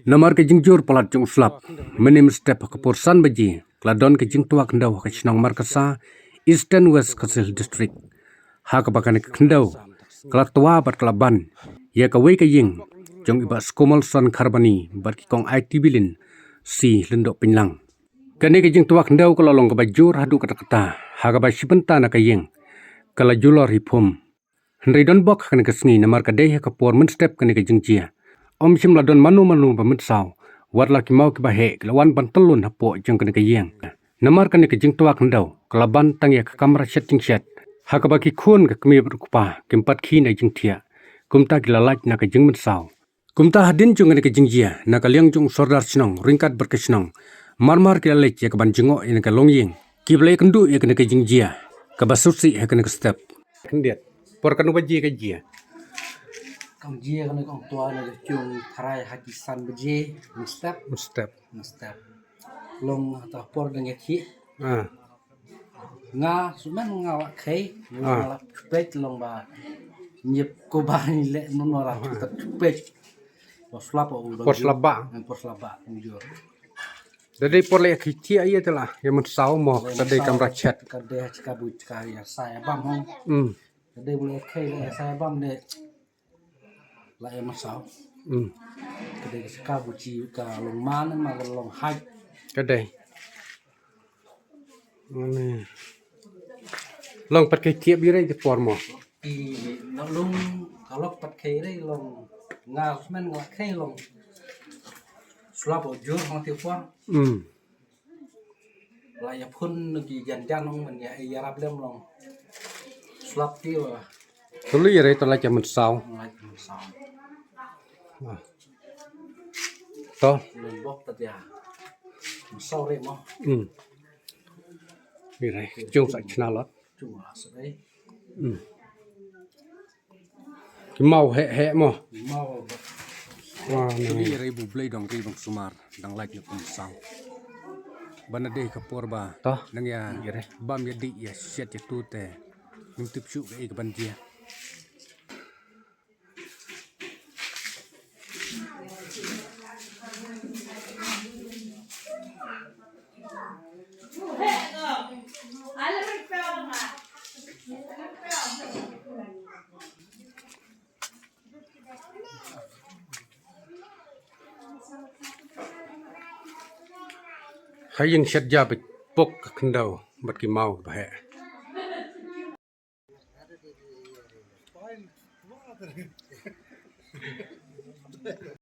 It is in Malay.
Namar ke jingjur pelat jung slap, menim step ke porsan baji, kladon ke jing tua kendau ke chinang markasa, Eastern West Kasil District. Ha ke bakan ke kendau, kelat tua bat kelaban, ya ke wei ke ying, jong iba skomal son karbani, bat kikong IT bilin, si lendok pinlang. Kani ke jing tua kendau ke lolong ke bajur hadu kata-kata, ha ke ba sibenta na ke ying, kala julor hipum. Hendai don bok kani ke sengi namar ke deh ke por men step kani ke jing jia. Om sim ladon manu pamit saw, wat laki mau ke bahe, lawan bantelun hapo jeng kene ke yeng. Namar kene ke jeng tuak hendau, kelaban tang ya ke kamera setting set. Haka baki kun ke kemi berkupa, kempat ki na jeng tia. Kumta gilalaj na ke jeng mit saw. Kumta hadin jeng kene ke jeng jia, na ke liang jeng sordar sinong, ringkat berkesinong. Marmar gilalaj ya ke ban jengok ya ke long yeng. Kiblai kendu ya kene ke jeng jia, ke basusi ya kene ke step. Kendiat, por kanu baji ke jia. Kong jia kan kong tua na chung tharai hakisan beje step long ta por dengan ki nga sumen nga wa kai nga pet long ba nyep ko ba ni le no ra ta pet pos laba jur Jadi por le ki iya telah yang men saw mo tadi kamera chat kade kabut ka ya saya bam hong kade boleh kai le saya bam ne la em sao cái ka buci ka long man ma long hai Kadai. Ini. Long pat ke tiap birai di por mo. I long kalau pat kai dai long nga men nga kai long slap jur hang ti por la ya phun ki jan jan long men ya rap lem long slap ti wa Tulu ya itu lah jaman saw. Toh. lên bóc ta ya sau đây mo Birai chung sa chna lot. chung là sẽ đấy Ki mau he mo. mau Wah, ini ribu blai dong ribang sumar, dang like ni pun saw. Bana deh ke por ba. Toh, nang ya bam ya di ya set ya tute. Ning tip syu ke ban dia. Hay yang set ja pok kendau bat ki mau bahe.